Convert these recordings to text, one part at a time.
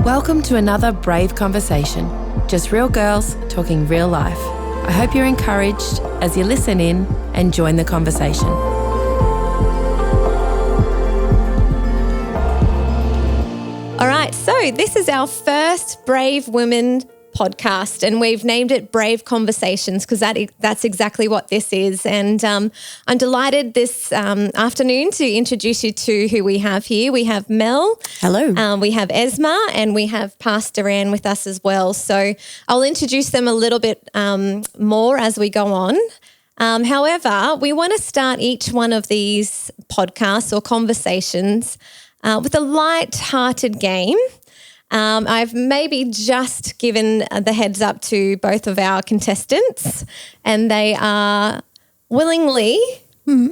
Welcome to another Brave Conversation. Just real girls talking real life. I hope you're encouraged as you listen in and join the conversation. All right, so this is our first Brave Women podcast, and we've named it Brave Conversations because that's exactly what this is. And I'm delighted this afternoon to introduce you to who we have here. We have Mel. Hello. We have Esma, and we have Pastor Ann with us as well. So I'll introduce them a little bit more as we go on. However, we want to start each one of these podcasts or conversations with a light-hearted game. I've maybe just given the heads up to both of our contestants, and they are willingly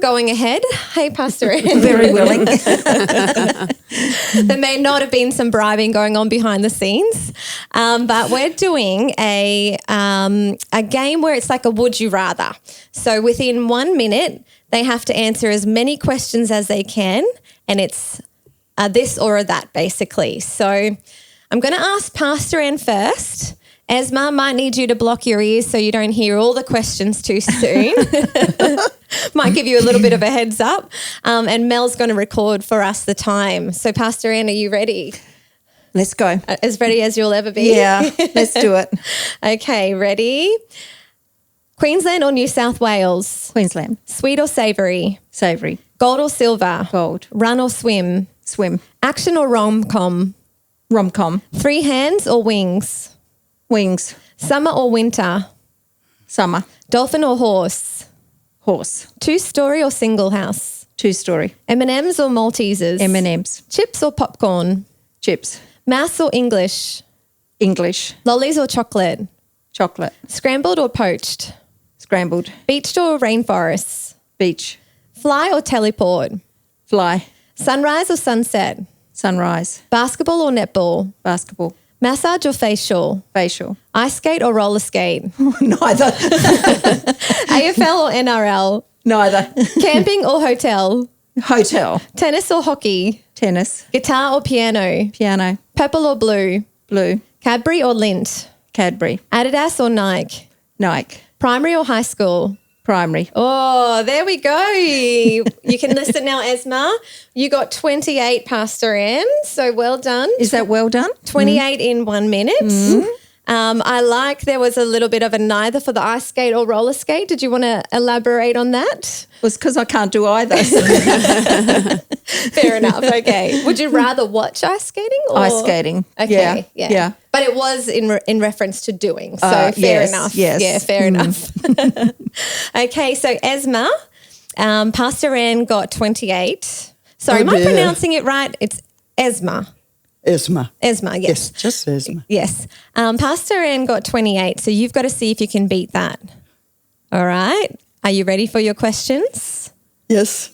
going ahead. Hey, Pastor Ann. Very willing. There may not have been some bribing going on behind the scenes, but we're doing a game where it's like a would you rather. So within 1 minute, they have to answer as many questions as they can, and it's this or that, basically. So I'm going to ask Pastor Ann first. Esma, might need you to block your ears so you don't hear all the questions too soon. Might give you a little bit of a heads up. And Mel's going to record for us the time. So Pastor Ann, are you ready? Let's go. As ready as you'll ever be? Yeah, let's do it. Okay, ready? Queensland or New South Wales? Queensland. Sweet or savoury? Savoury. Gold or silver? Gold. Run or swim? Swim. Action or rom-com? Rom-com. Three hands or wings? Wings. Summer or winter? Summer. Dolphin or horse? Horse. Two-story or single house? Two-story. M&Ms or Maltesers? M&Ms. Chips or popcorn? Chips. Maths or English? English. Lollies or chocolate? Chocolate. Scrambled or poached? Scrambled. Beached or rainforest? Beach. Fly or teleport? Fly. Sunrise or sunset? Sunrise. Basketball or netball? Basketball. Massage or facial? Facial. Ice skate or roller skate? Neither. AFL or NRL? Neither. Camping or hotel? Hotel. Tennis or hockey? Tennis. Guitar or piano? Piano. Purple or blue? Blue. Cadbury or Lindt? Cadbury. Adidas or Nike? Nike. Primary or high school? Primary. Oh, there we go. You can listen now, Esma. You got 28, Pastor Ann, so well done. Is that well done? 28 in 1 minute. I like there was a little bit of a neither for the ice skate or roller skate. Did you want to elaborate on that? It was because I can't do either. Fair enough. Okay. Would you rather watch ice skating or Ice skating. Okay. Yeah. But it was in reference to doing. So fair yes, enough. yes. Yeah, fair enough. Okay. So Esma, Pastor Ann got 28. Sorry, am I pronouncing it right? It's Esma. Esma. Esma, yes. Yes, just Esma. Yes. Pastor Ann got 28. So you've got to see if you can beat that. All right. Are you ready for your questions? Yes.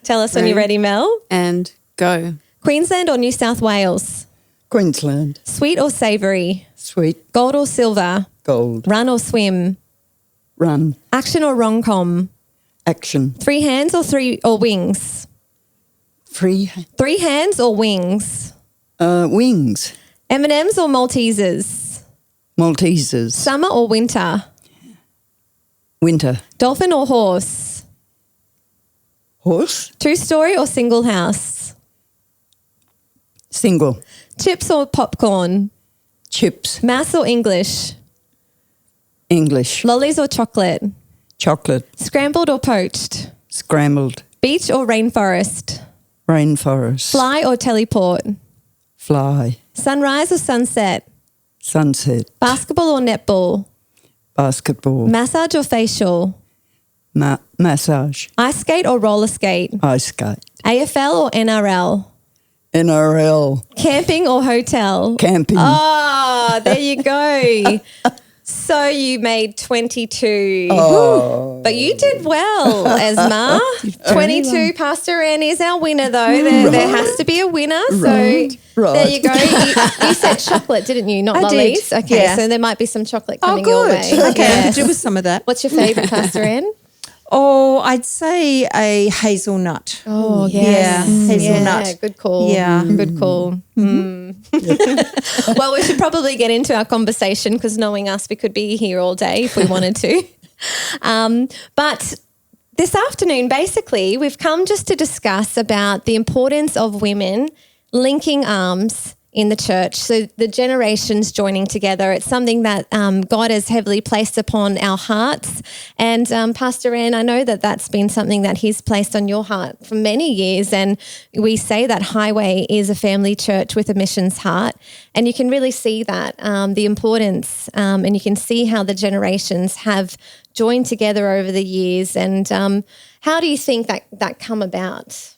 Tell us when you're ready, Mel. And go. Queensland or New South Wales? Queensland. Sweet or savoury? Sweet. Gold or silver? Gold. Run or swim? Run. Action or rom-com? Action. Three hands or wings? Free. Three hands or wings? Wings. M&Ms or Maltesers? Maltesers. Summer or winter? Winter. Dolphin or horse? Horse. Two-story or single house? Single. Chips or popcorn? Chips. Maths or English? English. Lollies or chocolate? Chocolate. Scrambled or poached? Scrambled. Beach or rainforest? Rainforest. Fly or teleport? Fly. Sunrise or sunset? Sunset. Basketball or netball? Basketball. Massage or facial? Massage. Ice skate or roller skate? Ice skate. AFL or NRL? NRL. Camping or hotel? Camping. Oh, there you go. So you made 22. Oh. But you did well, Esma. 22. Pastor Ann is our winner, though. There has to be a winner. So there you go. You said chocolate, didn't you? Not I lollies. did. Okay, Yeah. so there might be some chocolate Oh, coming your good. way. Okay, I Yes. could do with some of that. What's your favourite, Pastor Ann? Oh, I'd say a hazelnut. Oh, yeah, hazelnut. Yeah, good call. Yeah. Good call. Well, we should probably get into our conversation because knowing us, we could be here all day if we wanted to. But this afternoon, basically, we've come just to discuss about the importance of women linking arms in the church. So the generations joining together, it's something that God has heavily placed upon our hearts. And Pastor Ann, I know that that's been something that he's placed on your heart for many years. And we say that Highway is a family church with a missions heart. And you can really see that, the importance, and you can see how the generations have joined together over the years. And how do you think that come about?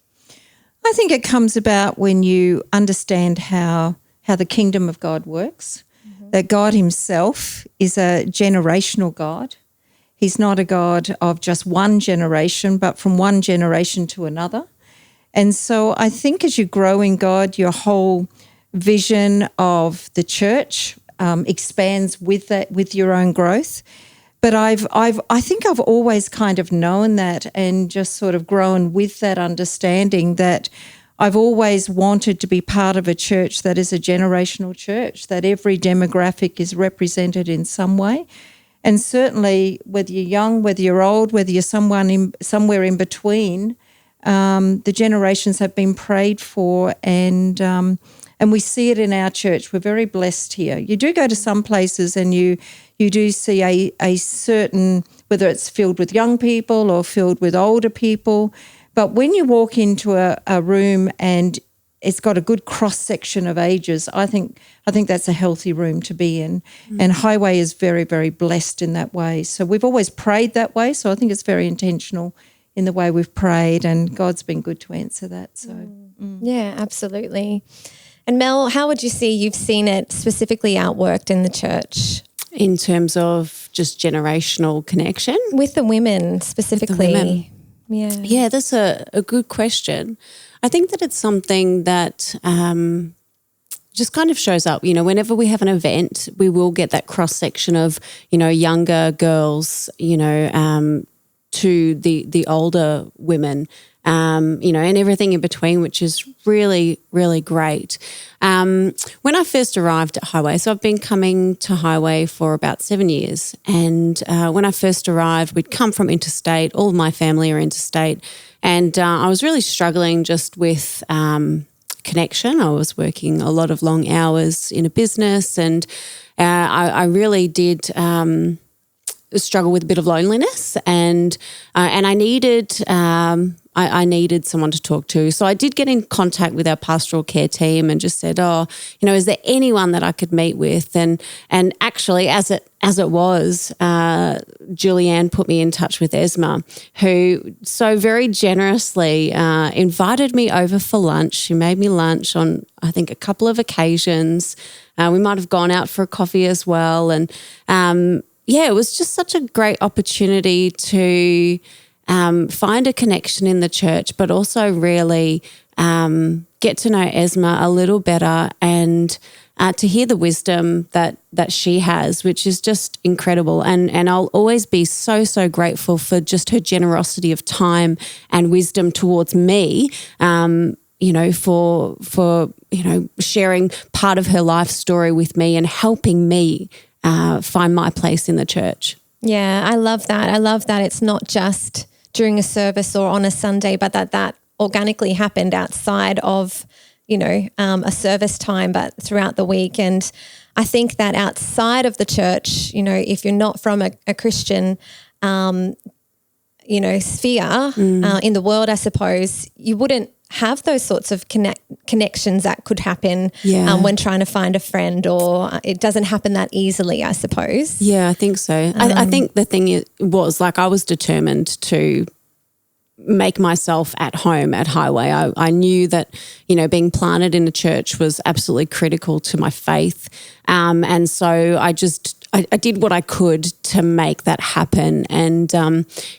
I think it comes about when you understand how the kingdom of God works, that God himself is a generational God. He's not a God of just one generation, but from one generation to another. And so I think as you grow in God, your whole vision of the church expands with that, with your own growth. But I think I've always kind of known that and just sort of grown with that understanding that I've always wanted to be part of a church that is a generational church, that every demographic is represented in some way. And certainly whether you're young, whether you're old, whether you're somewhere in between, the generations have been prayed for and we see it in our church. We're very blessed here. You do go to some places and you do see a certain, whether it's filled with young people or filled with older people, but when you walk into a room and it's got a good cross-section of ages, I think that's a healthy room to be in. And Highway is very, very blessed in that way. So we've always prayed that way, so I think it's very intentional in the way we've prayed, and God's been good to answer that. So Yeah, absolutely. And Mel, how would you see you've seen it specifically outworked in the church? In terms of just generational connection? With the women specifically. women. Yeah. Yeah, that's a good question. I think that it's something that just kind of shows up. You know, whenever we have an event, we will get that cross-section of, you know, younger girls, you know, to the older women, you know, and everything in between, which is really, really great. When I first arrived at Highway, so I've been coming to Highway for about 7 years, and when I first arrived, we'd come from interstate. All of my family are interstate, and I was really struggling just with connection. I was working a lot of long hours in a business, and I really did struggle with a bit of loneliness, and I needed I needed someone to talk to. So I did get in contact with our pastoral care team and just said, oh, you know, is there anyone that I could meet with? And actually, as it was, Julianne put me in touch with Esma, who so very generously invited me over for lunch. She made me lunch on, I think, a couple of occasions. We might have gone out for a coffee as well. And yeah, it was just such a great opportunity to find a connection in the church, but also really get to know Esma a little better and to hear the wisdom that she has, which is just incredible. And I'll always be so, so grateful for just her generosity of time and wisdom towards me, you know, for you know, sharing part of her life story with me and helping me find my place in the church. Yeah, I love that. I love that it's not just during a service or on a Sunday, but that organically happened outside of, you know, a service time, but throughout the week. And I think that outside of the church, you know, if you're not from a Christian, you know, sphere in the world, I suppose, you wouldn't have those sorts of connections that could happen when trying to find a friend, or it doesn't happen that easily, I suppose. Yeah, I think so. I think the thing was, like, I was determined to make myself at home at Highway. I knew that, you know, being planted in a church was absolutely critical to my faith. And so I did what I could to make that happen. And,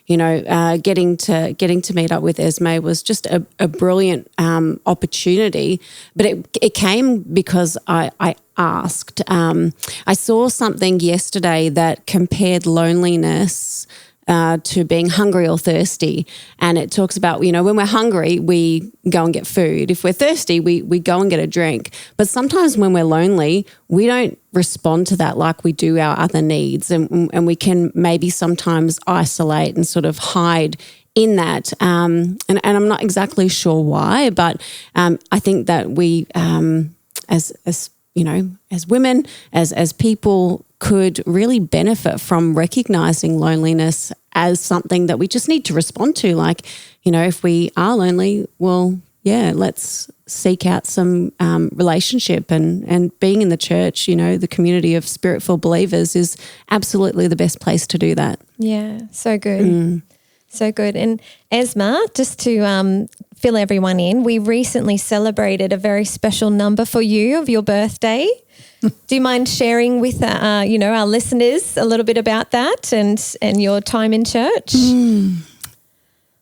you know, getting to meet up with Esme was just a brilliant opportunity. But it came because I asked. I saw something yesterday that compared loneliness to being hungry or thirsty. And it talks about, when we're hungry, we go and get food. If we're thirsty, we go and get a drink. But sometimes when we're lonely, we don't respond to that like we do our other needs. And we can maybe sometimes isolate and sort of hide in that. And I'm not exactly sure why, but I think that we, as women, as people, could really benefit from recognizing loneliness as something that we just need to respond to. Like, if we are lonely, well, yeah, let's seek out some relationship, and being in the church, the community of spirit-filled believers is absolutely the best place to do that. Yeah, so good. So good. And Esma, just to fill everyone in, we recently celebrated a very special number for you of your birthday. Do you mind sharing with our listeners a little bit about that and your time in church?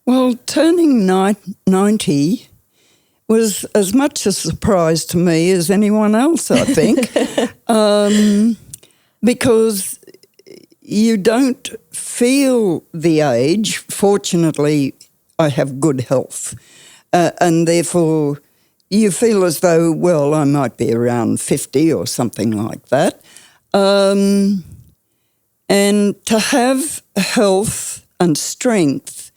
Well, turning 90 was as much a surprise to me as anyone else, I think, because you don't feel the age. Fortunately, I have good health, and therefore you feel as though, well, I might be around 50 or something like that. And to have health and strength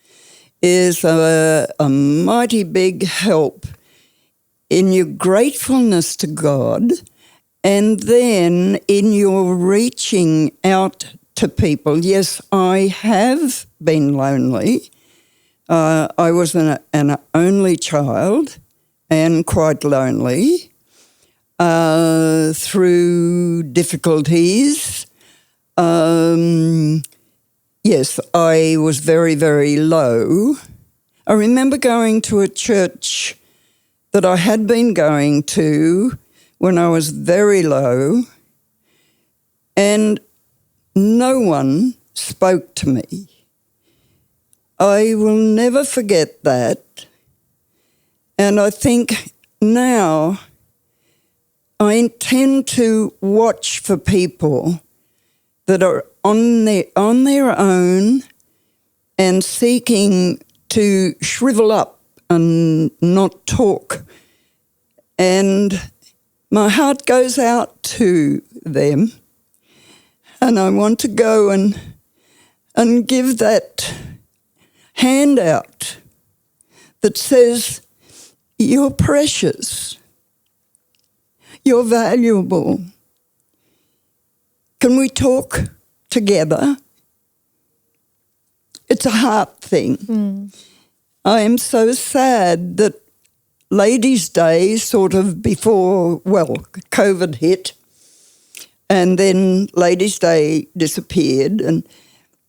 is a mighty big help in your gratefulness to God, and then in your reaching out to people. Yes, I have been lonely. I was an only child and quite lonely through difficulties. Yes, I was very, very low. I remember going to a church that I had been going to when I was very low, and no one spoke to me. I will never forget that. And I think now I intend to watch for people that are on their own and seeking to shrivel up and not talk. And my heart goes out to them, and I want to go and give that handout that says, you're precious, you're valuable. Can we talk together? It's a heart thing. I am so sad that Ladies' Day, sort of before, COVID hit, and then Ladies' Day disappeared.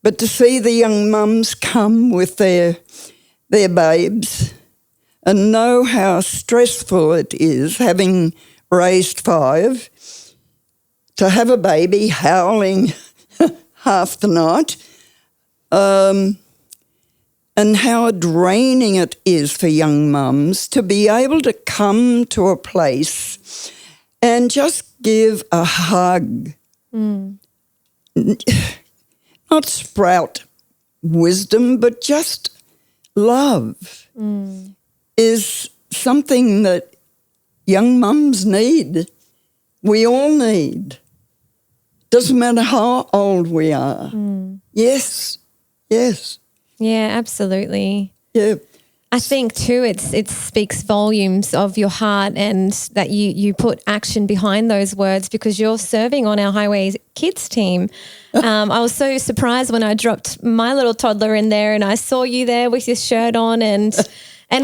But to see the young mums come with their babes and know how stressful it is, having raised 5, to have a baby howling half the night, and how draining it is for young mums to be able to come to a place and just give a hug. Not sprout wisdom, but just love is something that young mums need. We all need. Doesn't matter how old we are. Yes. Yeah, absolutely. Yeah. I think too, it speaks volumes of your heart, and that you put action behind those words, because you're serving on our Highway Kids team. I was so surprised when I dropped my little toddler in there and I saw you there with your shirt on, and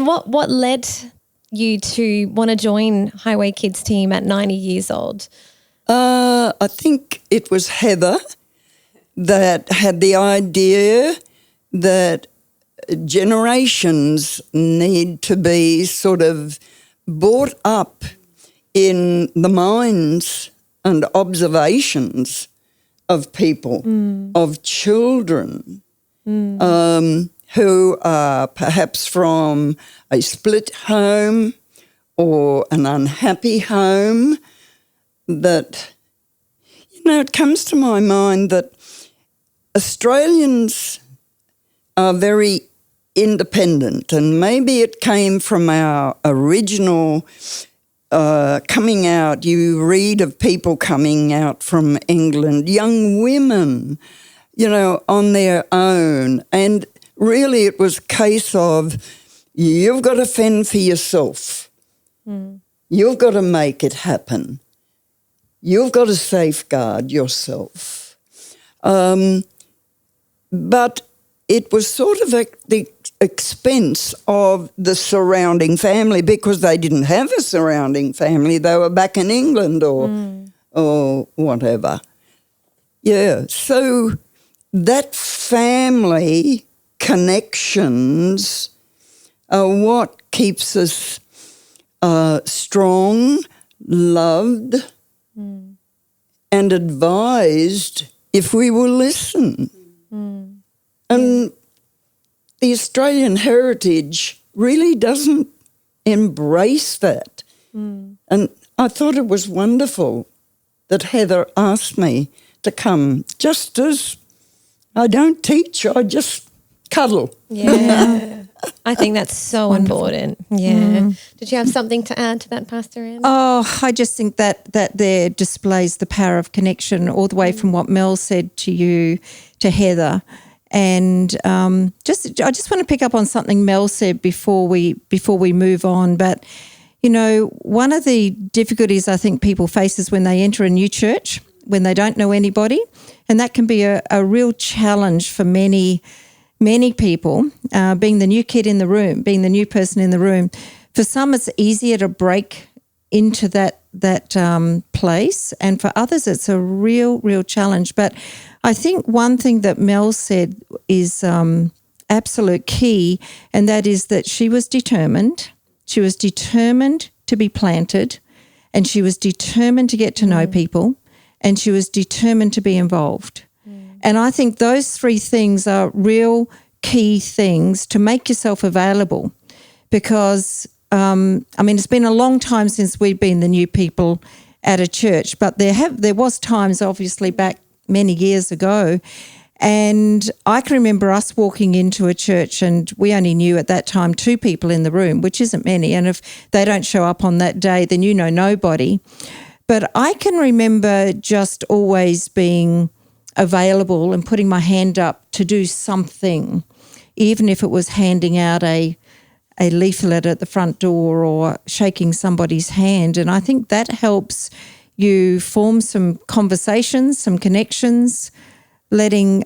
what led you to want to join Highway Kids team at 90 years old? I think it was Heather that had the idea that generations need to be sort of brought up in the minds and observations of people, of children who are perhaps from a split home or an unhappy home. That, it comes to my mind that Australians are very independent, and maybe it came from our original coming out. You read of people coming out from England, young women, on their own. And really it was a case of you've got to fend for yourself. You've got to make it happen. You've got to safeguard yourself. But it was sort of at the expense of the surrounding family, because they didn't have a surrounding family. They were back in England or whatever. Yeah, so that family connections are what keeps us strong, loved, and advised if we will listen. And the Australian heritage really doesn't embrace that. And I thought it was wonderful that Heather asked me to come, just as I don't teach, I just cuddle. Yeah. I think that's so important. Yeah. Did you have something to add to that, Pastor Anne? Oh, I just think that there displays the power of connection all the way from what Mel said to you, to Heather. And I just want to pick up on something Mel said before we move on. But, one of the difficulties I think people face is when they enter a new church, when they don't know anybody. And that can be a real challenge for many people, being the new kid in the room, being the new person in the room. For some, it's easier to break into that place, and for others, it's a real challenge. But I think one thing that Mel said is absolute key, and that is that she was determined. She was determined to be planted, and she was determined to get to know people, and she was determined to be involved. And I think those three things are real key things to make yourself available, because, it's been a long time since we've been the new people at a church, but there was times, obviously, back many years ago, and I can remember us walking into a church, and we only knew at that time 2 people in the room, which isn't many, and if they don't show up on that day, then you know nobody. But I can remember just always being available and putting my hand up to do something, even if it was handing out a leaflet at the front door or shaking somebody's hand. And I think that helps you form some conversations, some connections, letting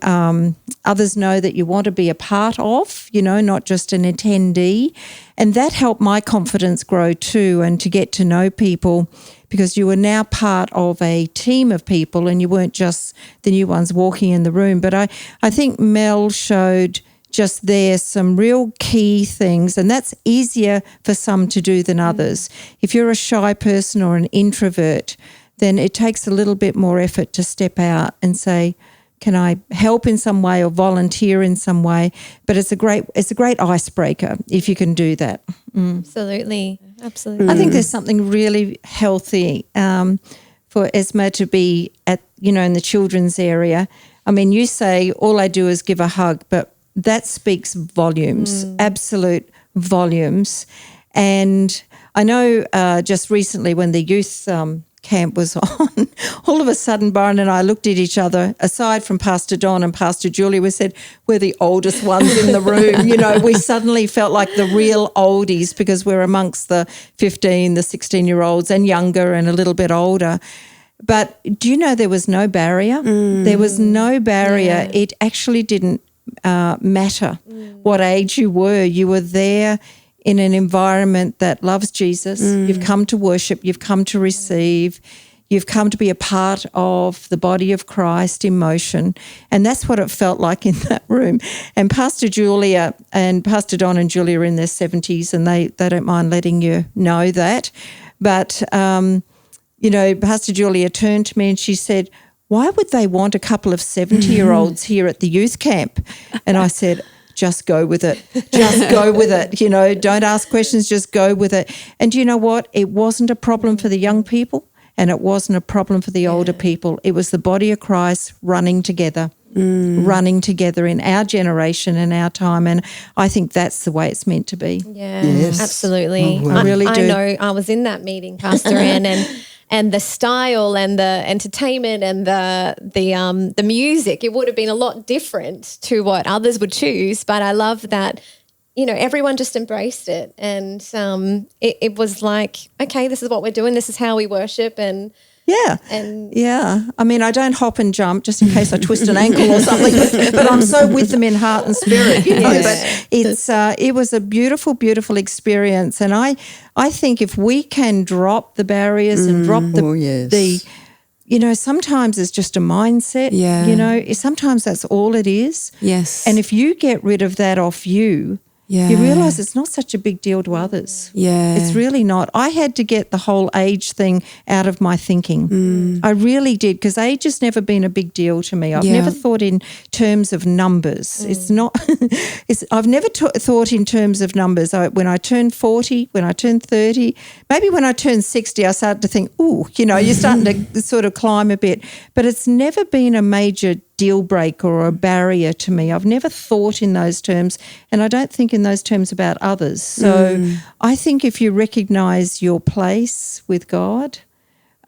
others know that you want to be a part of, not just an attendee. And that helped my confidence grow too, and to get to know people, because you were now part of a team of people and you weren't just the new ones walking in the room. But I think Mel showed just there some real key things, and that's easier for some to do than others. If you're a shy person or an introvert, then it takes a little bit more effort to step out and say, can I help in some way or volunteer in some way? But it's a great icebreaker if you can do that. Absolutely. I think there's something really healthy for Esma to be at, in the children's area. You say all I do is give a hug, but that speaks volumes, absolute volumes. And I know just recently when the youth camp was on, all of a sudden Byron and I looked at each other, aside from Pastor Don and Pastor Julie, we said, we're the oldest ones in the room. We suddenly felt like the real oldies, because we're amongst the 15, the 16-year-olds and younger and a little bit older. But do you know there was no barrier? There was no barrier. Yeah. It actually didn't matter what age you were. You were there in an environment that loves Jesus. You've come to worship, you've come to receive, you've come to be a part of the body of Christ in motion. And that's what it felt like in that room. And Pastor Julia and Pastor Don and Julia are in their 70s, and they don't mind letting you know that. But, Pastor Julia turned to me and she said, why would they want a couple of 70-year-olds here at the youth camp? And I said, just go with it. Just go with it. Don't ask questions, just go with it. And you know what? It wasn't a problem for the young people, and it wasn't a problem for the older people. It was the body of Christ running together. running together in our generation and our time. And I think that's the way it's meant to be. Yeah, Yes. absolutely. Oh, wow. I really do. I know I was in that meeting, Pastor Ann, and the style and the entertainment and the music, it would have been a lot different to what others would choose. But I love that, everyone just embraced it. And it was like, okay, this is what we're doing. This is how we worship. And I mean, I don't hop and jump just in case I twist an ankle or something, but I'm so with them in heart and spirit, But it was a beautiful, beautiful experience, and I think if we can drop the barriers and drop the sometimes it's just a mindset. Yeah. Sometimes that's all it is. Yes. And if you get rid of that off you. Yeah. You realise it's not such a big deal to others. Yeah. It's really not. I had to get the whole age thing out of my thinking. I really did, because age has never been a big deal to me. I've never thought in terms of numbers. It's not. I've never thought in terms of numbers. When I turned 40, when I turned 30, maybe when I turned 60, I started to think, ooh, you're starting to sort of climb a bit. But it's never been a major deal breaker or a barrier to me. I've never thought in those terms, and I don't think in those terms about others. So I think if you recognise your place with God,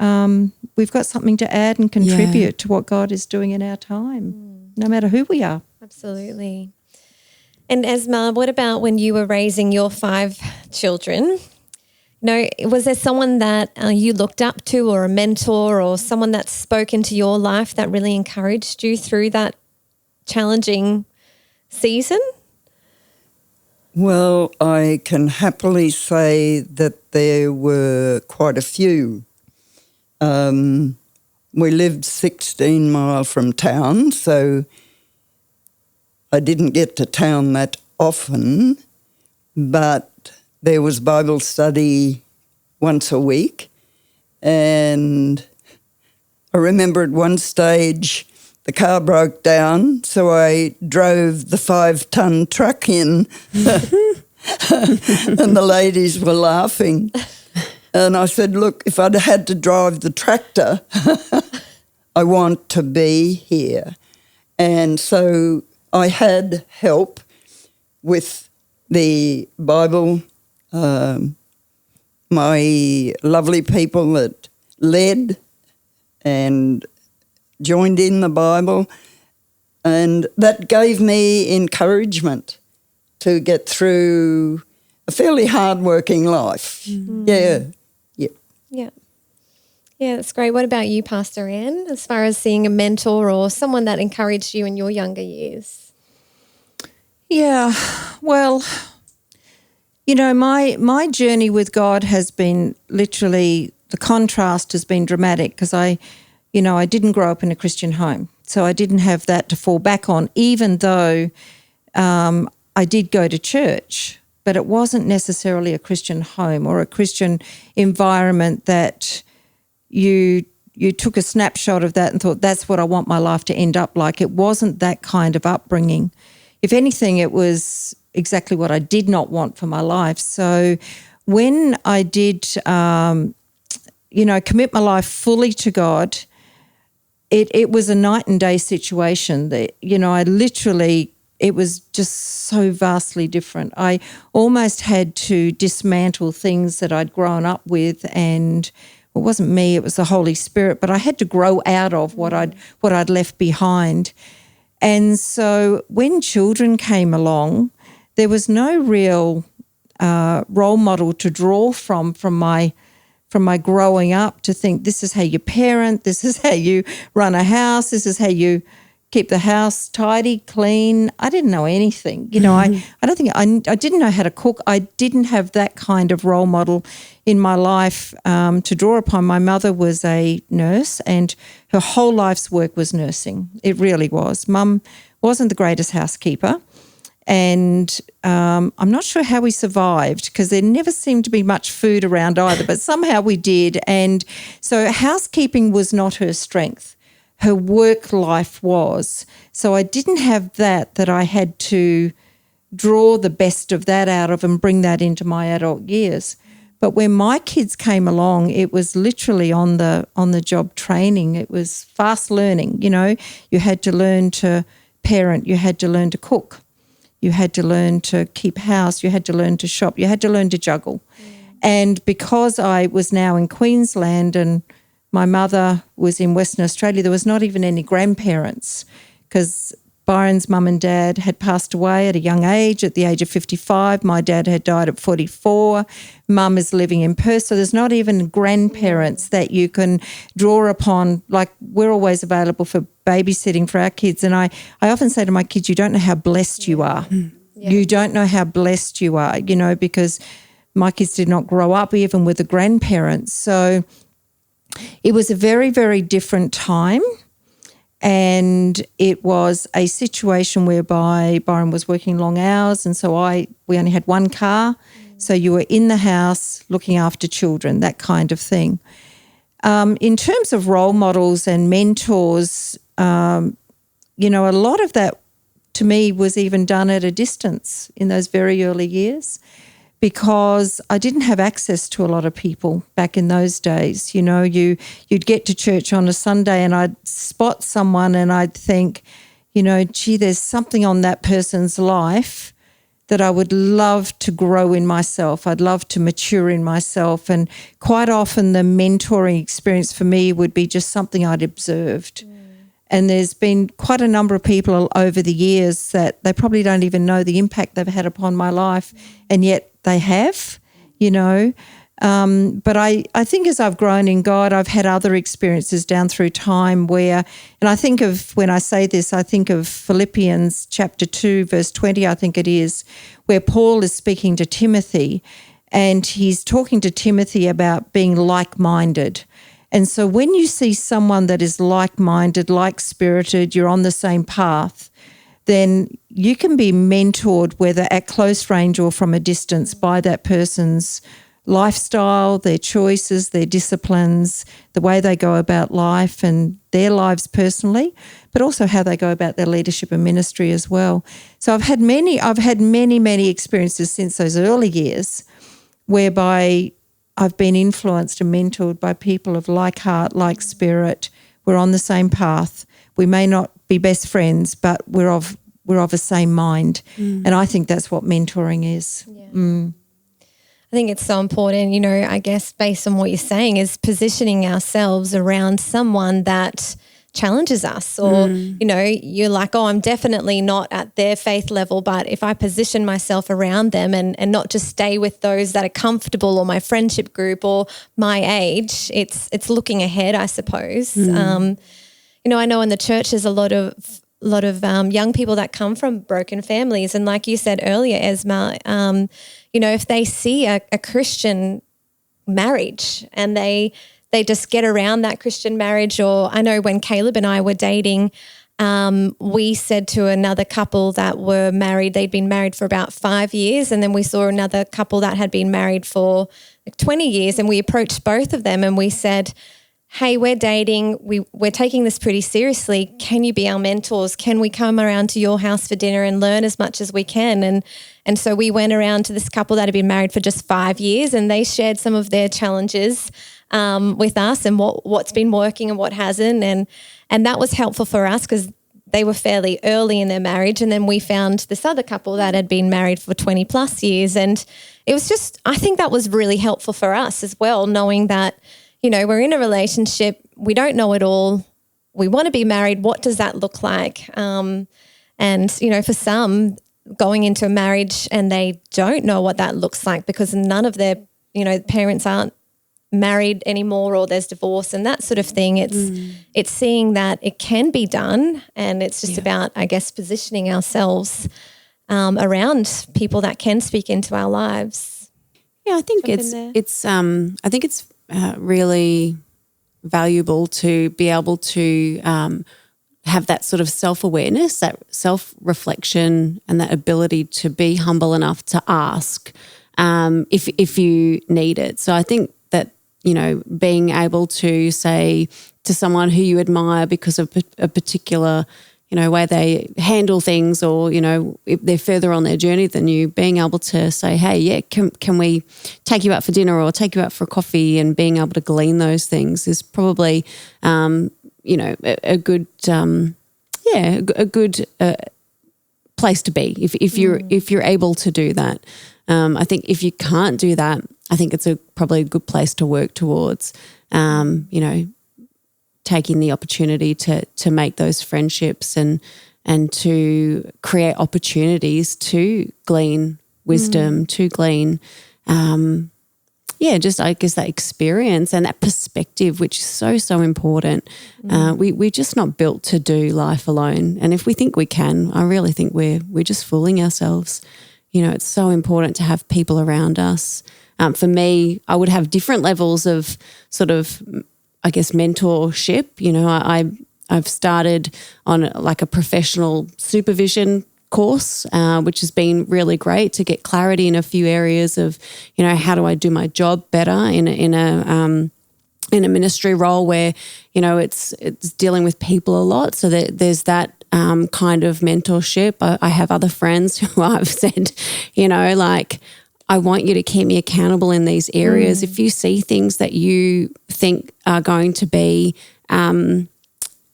we've got something to add and contribute to what God is doing in our time, no matter who we are. Absolutely. And Esma, what about when you were raising your 5 children? Was there someone that you looked up to, or a mentor, or someone that spoke into your life that really encouraged you through that challenging season? Well, I can happily say that there were quite a few. We lived 16 miles from town, so I didn't get to town that often, but there was Bible study once a week, and I remember at one stage the car broke down, so I drove the 5-ton truck in and the ladies were laughing. And I said, look, if I'd had to drive the tractor, I want to be here. And so I had help with the Bible, my lovely people that led and joined in the Bible, and that gave me encouragement to get through a fairly hard-working life. Yeah. Yeah, that's great. What about you, Pastor Ann, as far as seeing a mentor or someone that encouraged you in your younger years? Yeah, well, my journey with God has been literally, the contrast has been dramatic, because I didn't grow up in a Christian home, so I didn't have that to fall back on, even though I did go to church, but it wasn't necessarily a Christian home or a Christian environment that you took a snapshot of that and thought, that's what I want my life to end up like. It wasn't that kind of upbringing. If anything, it was exactly what I did not want for my life. So when I did, commit my life fully to God, it was a night and day situation. That, it was just so vastly different. I almost had to dismantle things that I'd grown up with, and it wasn't me, it was the Holy Spirit, but I had to grow out of what I'd left behind. And so when children came along, there was no real role model to draw from my growing up, to think this is how you parent, this is how you run a house, this is how you keep the house tidy, clean. I didn't know anything. I don't think I didn't know how to cook. I didn't have that kind of role model in my life to draw upon. My mother was a nurse, and her whole life's work was nursing. It really was. Mum wasn't the greatest housekeeper, and I'm not sure how we survived, because there never seemed to be much food around either, but somehow we did. And so housekeeping was not her strength. Her work life was. So I didn't have that I had to draw the best of that out of and bring that into my adult years. But when my kids came along, it was literally on the job training. It was fast learning. You know, you had to learn to parent, you had to learn to cook, you had to learn to keep house, you had to learn to shop, you had to learn to juggle. And because I was now in Queensland and my mother was in Western Australia, there was not even any grandparents because Byron's mum and dad had passed away at a young age, at the age of 55. My dad had died at 44. Mum is living in Perth. So there's not even grandparents that you can draw upon. Like, we're always available for babysitting for our kids. And I often say to my kids, you don't know how blessed you are. Yeah. You don't know how blessed you are, you know, because my kids did not grow up even with the grandparents. So it was a very, very different time. And it was a situation whereby Byron was working long hours, and so we only had one car. So you were in the house looking after children, that kind of thing. In terms of role models and mentors, you know, a lot of that to me was even done at a distance in those very early years, because I didn't have access to a lot of people back in those days. You know, you'd get to church on a Sunday and I'd spot someone and I'd think, you know, gee, there's something on that person's life that I would love to grow in myself. I'd love to mature in myself. And quite often the mentoring experience for me would be just something I'd observed. And there's been quite a number of people over the years that they probably don't even know the impact they've had upon my life, and yet they have, you know. But I think as I've grown in God, I've had other experiences down through time where, and I think of, when I say this, I think of Philippians chapter 2, verse 20, I think it is, where Paul is speaking to Timothy, and he's talking to Timothy about being like-minded. And so when you see someone that is like-minded, like-spirited, you're on the same path, then you can be mentored, whether at close range or from a distance, by that person's lifestyle, their choices, their disciplines, the way they go about life and their lives personally, but also how they go about their leadership and ministry as well. So I've had many experiences since those early years whereby I've been influenced and mentored by people of like heart, like spirit. We're on the same path. We may not be best friends, but we're of the same mind. And I think that's what mentoring is. Yeah. I think it's so important, you know, I guess based on what you're saying, is positioning ourselves around someone that challenges us, or, you know, you're like, oh, I'm definitely not at their faith level, but if I position myself around them and not just stay with those that are comfortable or my friendship group or my age, it's looking ahead, I suppose. You know, I know in the church there's a lot of young people that come from broken families, and like you said earlier, Esma, you know, if they see a Christian marriage and they just get around that Christian marriage, or I know when Caleb and I were dating, we said to another couple that were married, they'd been married for about 5 years, and then we saw another couple that had been married for like 20 years, and we approached both of them and we said, hey, we're dating, we're taking this pretty seriously. Can you be our mentors? Can we come around to your house for dinner and learn as much as we can? And so we went around to this couple that had been married for just 5 years, and they shared some of their challenges with us and what's been working and what hasn't. And that was helpful for us because they were fairly early in their marriage. And then we found this other couple that had been married for 20 plus years. And it was just, I think that was really helpful for us as well, knowing that, you know, we're in a relationship, we don't know it all, we want to be married, what does that look like? And, you know, for some, going into a marriage and they don't know what that looks like because none of their, you know, parents aren't married anymore, or there's divorce and that sort of thing. It's seeing that it can be done, and it's just about, I guess, positioning ourselves around people that can speak into our lives. Yeah, I think it's really valuable to be able to have that sort of self-awareness, that self-reflection, and that ability to be humble enough to ask if you need it. So I think that, you know, being able to say to someone who you admire because of a particular way they handle things, or, if they're further on their journey than you, being able to say, hey, yeah, can we take you out for dinner or take you out for coffee, and being able to glean those things is probably, a good, a good place to be if you're able to do that. I think if you can't do that, I think it's probably a good place to work towards, taking the opportunity to make those friendships and to create opportunities to glean wisdom, to glean, just I guess that experience and that perspective, which is so, so important. We're just not built to do life alone. And if we think we can, I really think we're just fooling ourselves. It's so important to have people around us. For me, I would have different levels of sort of, I guess, mentorship. I've started on like a professional supervision course, which has been really great to get clarity in a few areas of, how do I do my job better in a ministry role where, it's dealing with people a lot. So that there's that kind of mentorship. I have other friends who I've said, I want you to keep me accountable in these areas. If you see things that you think are going to be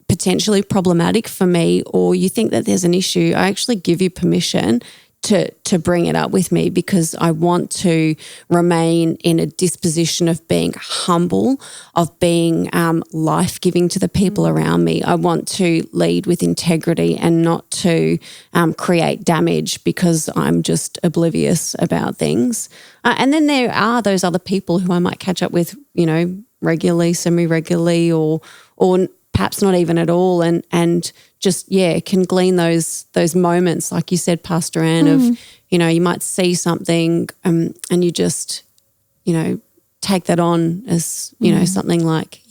potentially problematic for me, or you think that there's an issue, I actually give you permission to bring it up with me, because I want to remain in a disposition of being humble, of being life-giving to the people around me. I want to lead with integrity and not to create damage because I'm just oblivious about things. And then there are those other people who I might catch up with, regularly, semi-regularly, or perhaps not even at all, and just, can glean those moments, like you said, Pastor Ann, of, you might see something and you just, take that on as, something like,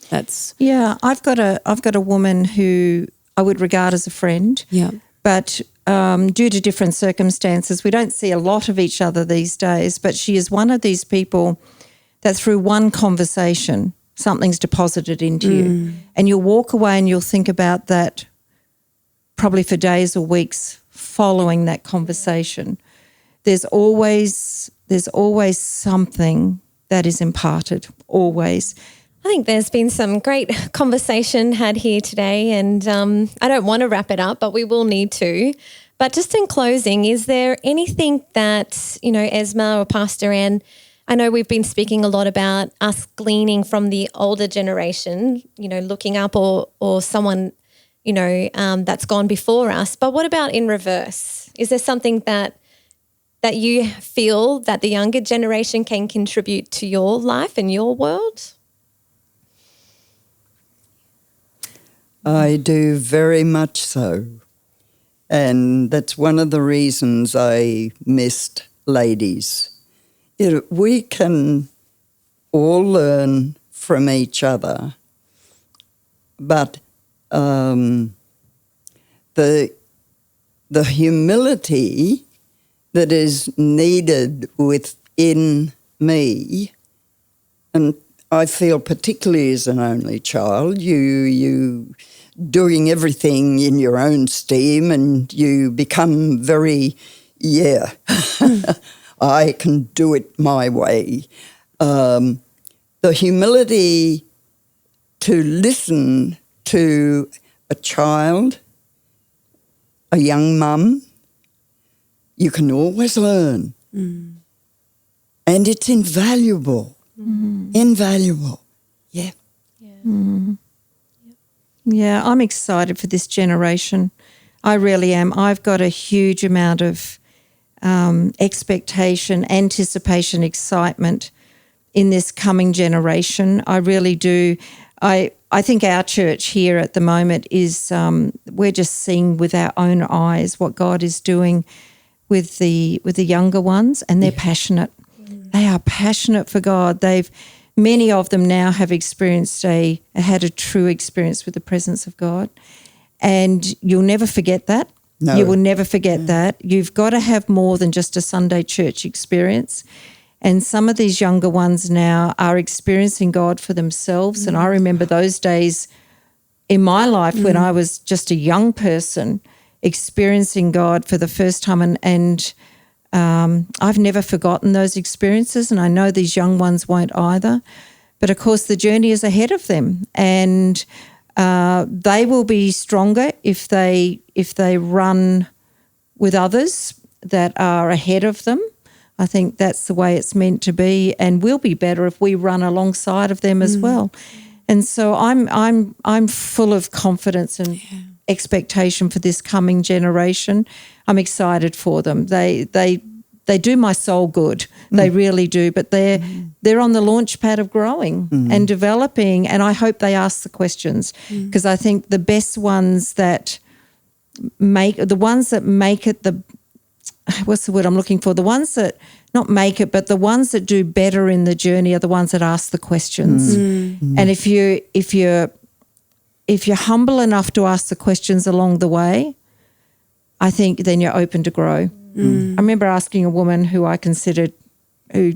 that's. Yeah, I've got a woman who I would regard as a friend. Yeah. But due to different circumstances, we don't see a lot of each other these days, but she is one of these people that through one conversation, something's deposited into you, and you'll walk away and you'll think about that probably for days or weeks following that conversation. There's always something that is imparted, always. I think there's been some great conversation had here today, and I don't want to wrap it up, but we will need to. But just in closing, is there anything that, Esma or Pastor Ann, I know we've been speaking a lot about us gleaning from the older generation, looking up or someone, that's gone before us. But what about in reverse? Is there something that you feel that the younger generation can contribute to your life and your world? I do very much so. And that's one of the reasons I missed ladies. We can all learn from each other, but the humility that is needed within me, and I feel particularly as an only child, you doing everything in your own steam, and you become very, I can do it my way. The humility to listen to a child, a young mum, you can always learn. And it's invaluable. Invaluable. Yeah. Yeah, I'm excited for this generation. I really am. I've got a huge amount of expectation, anticipation, excitement in this coming generation. I really do. I think our church here at the moment is we're just seeing with our own eyes what God is doing with the younger ones, and they're passionate. They are passionate for God. Many of them now have had a true experience with the presence of God, and you'll never forget that. No. You will never forget that. You've got to have more than just a Sunday church experience. And some of these younger ones now are experiencing God for themselves. And I remember those days in my life when I was just a young person experiencing God for the first time, and I've never forgotten those experiences, and I know these young ones won't either. But of course, the journey is ahead of them, and they will be stronger if they run with others that are ahead of them. I think that's the way it's meant to be, and we'll be better if we run alongside of them as well. And so I'm full of confidence and expectation for this coming generation. I'm excited for them. They do my soul good. They really do. But they're on the launch pad of growing and developing, and I hope they ask the questions, because I think the best ones that make it, what's the word I'm looking for? The ones that not make it, but the ones that do better in the journey are the ones that ask the questions. And if you're humble enough to ask the questions along the way, I think then you're open to grow. I remember asking a woman who I considered, who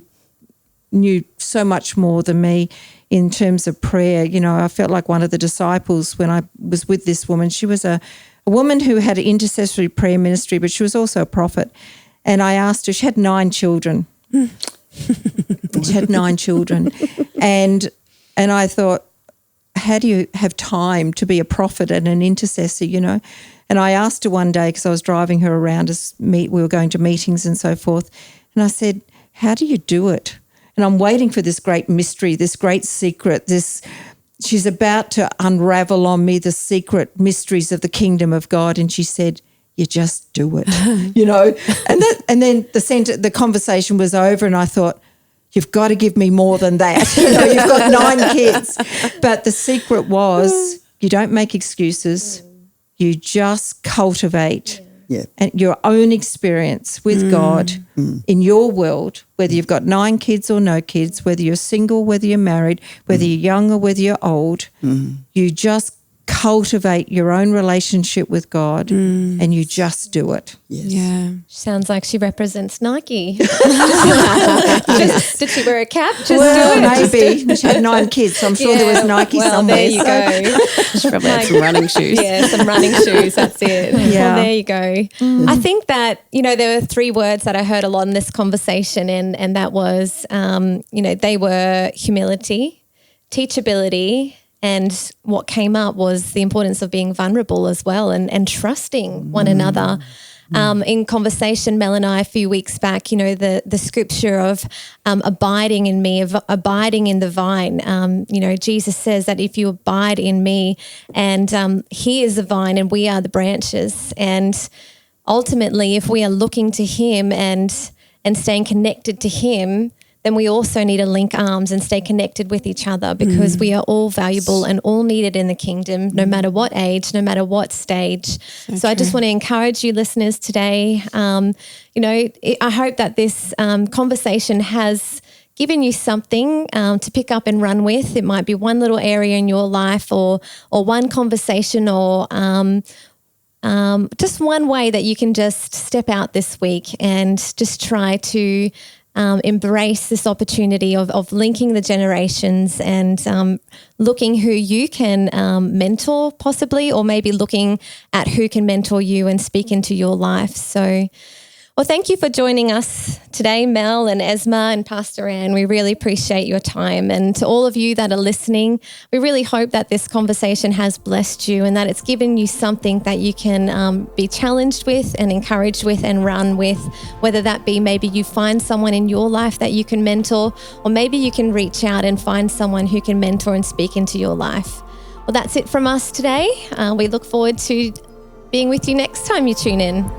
knew so much more than me in terms of prayer. You know, I felt like one of the disciples when I was with this woman. She was a woman who had an intercessory prayer ministry, but she was also a prophet. And I asked her, she had 9 children. She had 9 children. And I thought, how do you have time to be a prophet and an intercessor, you know? And I asked her one day, because I was driving her around we were going to meetings and so forth, and I said, how do you do it? And I'm waiting for this great mystery, this great secret, she's about to unravel on me the secret mysteries of the kingdom of God. And she said, you just do it, you know? And then the conversation was over, and I thought, you've got to give me more than that. You know, you've got 9 kids. But the secret was you don't make excuses. You just cultivate your own experience with God in your world, whether you've got 9 kids or no kids, whether you're single, whether you're married, whether you're young or whether you're old. You just cultivate your own relationship with God and you just do it. Yes. Yeah. Sounds like she represents Nike. Did she wear a cap? Just Well, do it. maybe. She had 9 kids, so I'm sure there was Nike well, somewhere. there you go. She probably had some running shoes. Yeah, some running shoes. That's it. Yeah. Well, there you go. I think that, you know, there were 3 words that I heard a lot in this conversation, and that was, you know, they were humility, teachability, and what came up was the importance of being vulnerable as well, and trusting one another. In conversation, Mel and I, a few weeks back, you know, the scripture of abiding in me, of abiding in the vine. You know, Jesus says that if you abide in me, and he is the vine and we are the branches. And ultimately, if we are looking to him and staying connected to him, then we also need to link arms and stay connected with each other, because we are all valuable and all needed in the kingdom, no matter what age, no matter what stage. So I just want to encourage you listeners today, you know, I hope that this conversation has given you something to pick up and run with. It might be one little area in your life or one conversation or just one way that you can just step out this week and just try to embrace this opportunity of linking the generations and looking who you can mentor possibly, or maybe looking at who can mentor you and speak into your life. So, well, thank you for joining us today, Mel and Esma and Pastor Ann. We really appreciate your time. And to all of you that are listening, we really hope that this conversation has blessed you and that it's given you something that you can be challenged with and encouraged with and run with, whether that be maybe you find someone in your life that you can mentor, or maybe you can reach out and find someone who can mentor and speak into your life. Well, that's it from us today. We look forward to being with you next time you tune in.